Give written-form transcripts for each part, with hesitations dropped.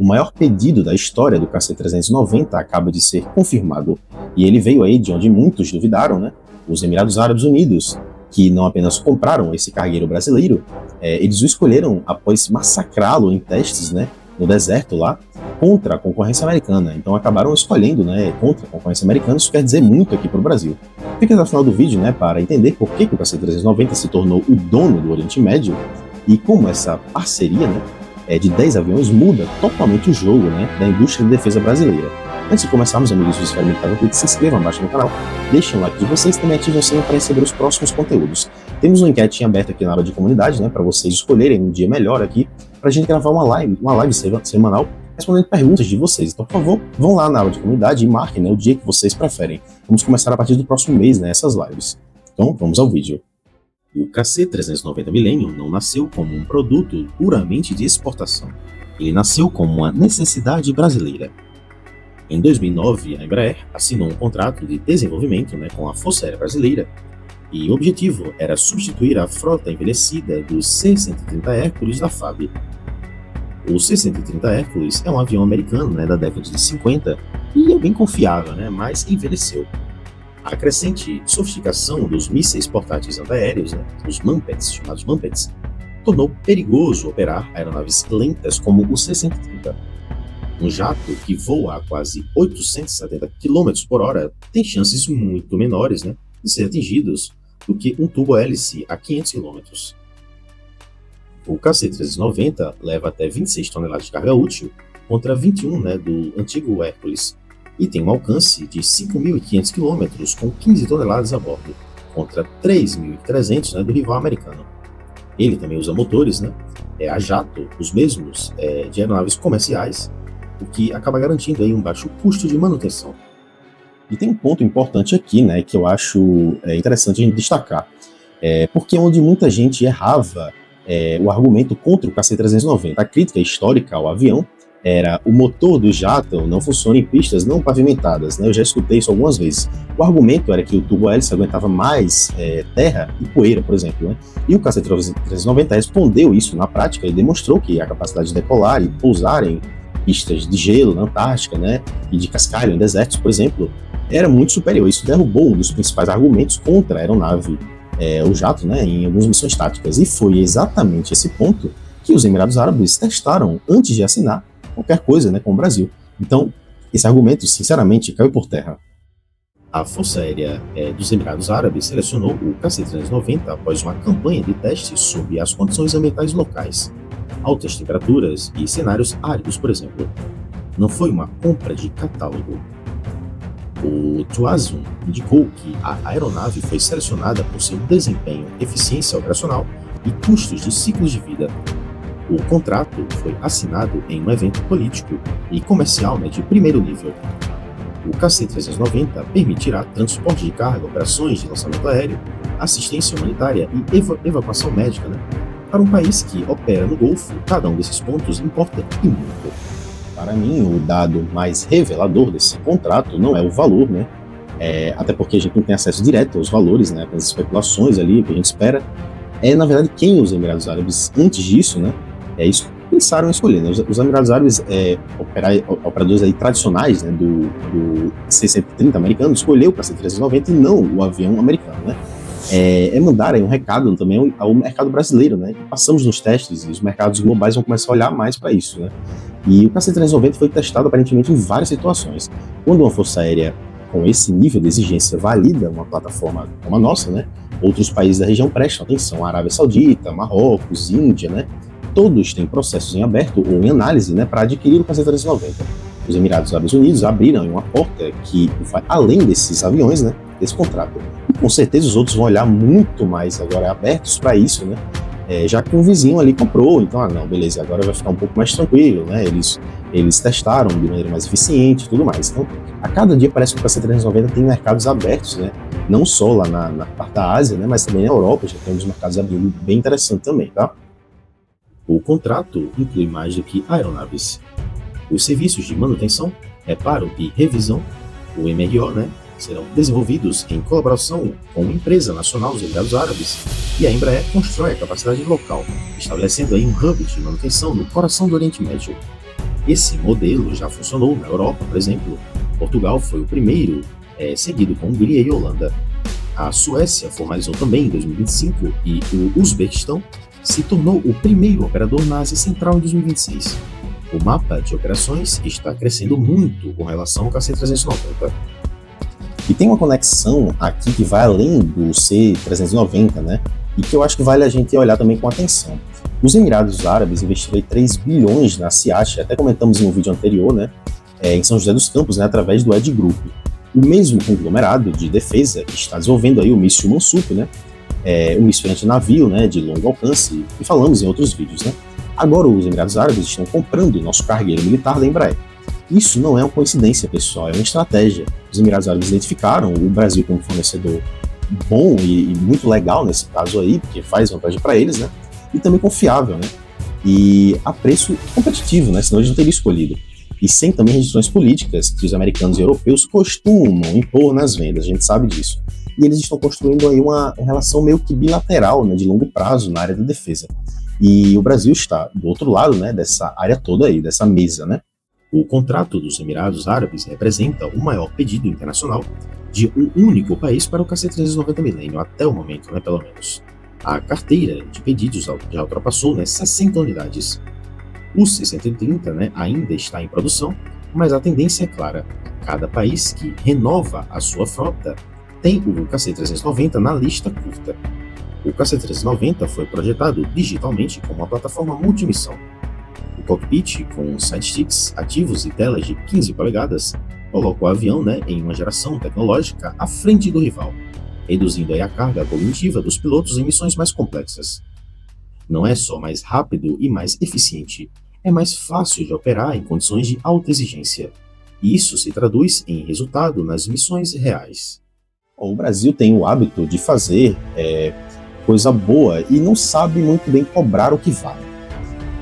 o maior pedido da história do KC-390 acaba de ser confirmado. E ele veio aí de onde muitos duvidaram, né? Os Emirados Árabes Unidos, que não apenas compraram esse cargueiro brasileiro, eles o escolheram após massacrá-lo em testes, né, no deserto lá, contra a concorrência americana. Então acabaram escolhendo, né, contra a concorrência americana. Isso quer dizer muito aqui para o Brasil. Fica até o final do vídeo, né, para entender por que o KC-390 se tornou o dono do Oriente Médio e como essa parceria, né, de 10 aviões muda totalmente o jogo, né, da indústria de defesa brasileira. Antes de começarmos, amigos do Esfera Militar, se inscrevam abaixo no canal, deixem o like de vocês e também ativem o sininho para receber os próximos conteúdos. Temos uma enquete aberta aqui na área de comunidade, né, para vocês escolherem um dia melhor aqui, para a gente gravar uma live semanal, respondendo perguntas de vocês. Então, por favor, vão lá na área de comunidade e marquem, né, o dia que vocês preferem. Vamos começar a partir do próximo mês, né, essas lives. Então, vamos ao vídeo. O KC-390 Millennium não nasceu como um produto puramente de exportação. Ele nasceu como uma necessidade brasileira. Em 2009, a Embraer assinou um contrato de desenvolvimento, né, com a Força Aérea Brasileira, e o objetivo era substituir a frota envelhecida dos C-130 Hércules da FAB. O C-130 Hércules é um avião americano, né, da década de 50 e é bem confiável, né, mas envelheceu. A crescente sofisticação dos mísseis portáteis antiaéreos, né, os MAMPETs, chamados MAMPETs, tornou perigoso operar aeronaves lentas como o C-130. Um jato que voa a quase 870 km por hora tem chances muito menores, né, de ser atingidos do que um turbo-hélice a 500 km. O KC-390 leva até 26 toneladas de carga útil contra 21, né, do antigo Hércules e tem um alcance de 5.500 km com 15 toneladas a bordo contra 3.300, né, do rival americano. Ele também usa motores, né, a jato, os mesmos de aeronaves comerciais, o que acaba garantindo aí um baixo custo de manutenção. E tem um ponto importante aqui, né, que eu acho interessante a gente destacar, porque onde muita gente errava o argumento contra o KC-390, a crítica histórica ao avião era o motor do jato não funciona em pistas não pavimentadas, né, eu já escutei isso algumas vezes. O argumento era que o turbo-hélice aguentava mais terra e poeira, por exemplo, né, e o KC-390 respondeu isso na prática e demonstrou que a capacidade de decolar e pousar em pistas de gelo na Antártica, né, e de cascalho em desertos, por exemplo, era muito superior. Isso derrubou um dos principais argumentos contra a aeronave, o jato, né, em algumas missões táticas. E foi exatamente esse ponto que os Emirados Árabes testaram antes de assinar qualquer coisa, né, com o Brasil. Então, esse argumento, sinceramente, caiu por terra. A Força Aérea dos Emirados Árabes selecionou o KC-390 após uma campanha de testes sob as condições ambientais locais, altas temperaturas e cenários áridos, por exemplo. Não foi uma compra de catálogo. O Tuazun indicou que a aeronave foi selecionada por seu desempenho, eficiência operacional e custos de ciclos de vida. O contrato foi assinado em um evento político e comercial, né, de primeiro nível. O KC-390 permitirá transporte de carga, operações de lançamento aéreo, assistência humanitária e evacuação médica, né? Para um país que opera no Golfo, cada um desses pontos importa e muito. Para mim, o dado mais revelador desse contrato não é o valor, né? Até porque a gente não tem acesso direto aos valores, né? As especulações ali, o que a gente espera. Na verdade, quem os Emirados Árabes, antes disso, né? Isso pensaram em escolher, né? Os Emirados Árabes, operadores aí tradicionais, né, do C-130 americano, escolheu o KC-390 e não o avião americano, né? Mandar aí um recado também ao mercado brasileiro, né? Passamos nos testes e os mercados globais vão começar a olhar mais para isso, né? E o KC-390 foi testado aparentemente em várias situações. Quando uma força aérea com esse nível de exigência valida uma plataforma como a nossa, né? Outros países da região prestam atenção, a Arábia Saudita, Marrocos, Índia, né? Todos têm processos em aberto ou em análise, né, para adquirir o KC-390. Os Emirados Árabes Unidos abriram uma porta que vai além desses aviões, né, desse contrato. E com certeza os outros vão olhar muito mais agora abertos para isso, né, já que um vizinho ali comprou, então, não, beleza, agora vai ficar um pouco mais tranquilo, né, eles testaram de maneira mais eficiente e tudo mais. Então, a cada dia parece que o KC-390 tem mercados abertos, né, não só lá na parte da Ásia, né, mas também na Europa, já tem uns mercados abrindo bem interessante também, tá? O contrato inclui mais do que aeronaves. Os serviços de manutenção, reparo e revisão, o MRO, né, serão desenvolvidos em colaboração com a empresa nacional dos Emirados Árabes, e a Embraer constrói a capacidade local, estabelecendo aí um hub de manutenção no coração do Oriente Médio. Esse modelo já funcionou na Europa, por exemplo. Portugal foi o primeiro, seguido com Hungria e Holanda. A Suécia formalizou também em 2025 e o Uzbequistão se tornou o primeiro operador na Ásia Central em 2026. O mapa de operações está crescendo muito com relação ao KC-390. E tem uma conexão aqui que vai além do C-390, né? E que eu acho que vale a gente olhar também com atenção. Os Emirados Árabes investiram 3 bilhões na SEAT, até comentamos em um vídeo anterior, né? Em São José dos Campos, né? Através do Ed Group. O mesmo conglomerado de defesa está desenvolvendo aí o míssil Mansup, né? Um míssil antinavio, né? De longo alcance, e falamos em outros vídeos, né? Agora os Emirados Árabes estão comprando o nosso cargueiro militar da Embraer. Isso não é uma coincidência, pessoal, é uma estratégia. Os Emirados Árabes identificaram o Brasil como fornecedor bom e muito legal nesse caso aí, porque faz vantagem para eles, né? E também confiável, né? E a preço competitivo, né? Senão eles não teriam escolhido. E sem também restrições políticas que os americanos e europeus costumam impor nas vendas, a gente sabe disso. E eles estão construindo aí uma relação meio que bilateral, né? De longo prazo na área da defesa. E o Brasil está do outro lado, né? Dessa área toda aí, dessa mesa, né? O contrato dos Emirados Árabes representa o maior pedido internacional de um único país para o KC-390 Millennium até o momento, né, pelo menos. A carteira de pedidos já ultrapassou, né, 60 unidades. O C-130, né, ainda está em produção, mas a tendência é clara. Cada país que renova a sua frota tem o KC-390 na lista curta. O KC-390 foi projetado digitalmente como uma plataforma multimissão. O cockpit, com sidesticks ativos e telas de 15 polegadas, coloca o avião, né, em uma geração tecnológica à frente do rival, reduzindo aí a carga cognitiva dos pilotos em missões mais complexas. Não é só mais rápido e mais eficiente, é mais fácil de operar em condições de alta exigência. E isso se traduz em resultado nas missões reais. O Brasil tem o hábito de fazer coisa boa e não sabe muito bem cobrar o que vale.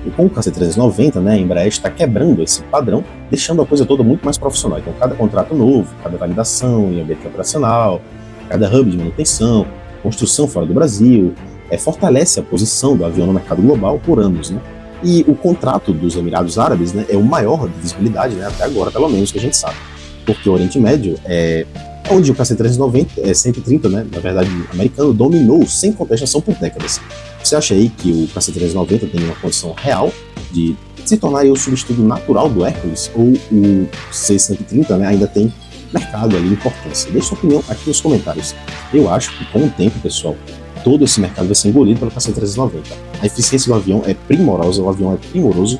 E com o KC-390, né, a Embraer está quebrando esse padrão, deixando a coisa toda muito mais profissional. Então, cada contrato novo, cada validação em ambiente operacional, cada hub de manutenção, construção fora do Brasil, fortalece a posição do avião no mercado global por anos, né? E o contrato dos Emirados Árabes, né, é o maior de visibilidade, né, até agora, pelo menos, que a gente sabe. Porque o Oriente Médio é onde o KC-390, 130, né, na verdade, americano, dominou sem contestação por décadas. Você acha aí que o KC-390 tem uma condição real de se tornar aí o substituto natural do Hércules, ou o C-130, né, ainda tem mercado ali, importância? Deixe sua opinião aqui nos comentários. Eu acho que com o tempo, pessoal, todo esse mercado vai ser engolido pelo KC-390. A eficiência do avião é primorosa, o avião é primoroso,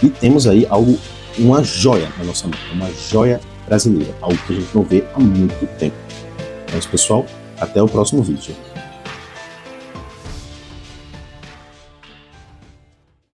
e temos aí uma joia na nossa mão, uma joia brasileira, algo que a gente não vê há muito tempo. Então, pessoal, até o próximo vídeo.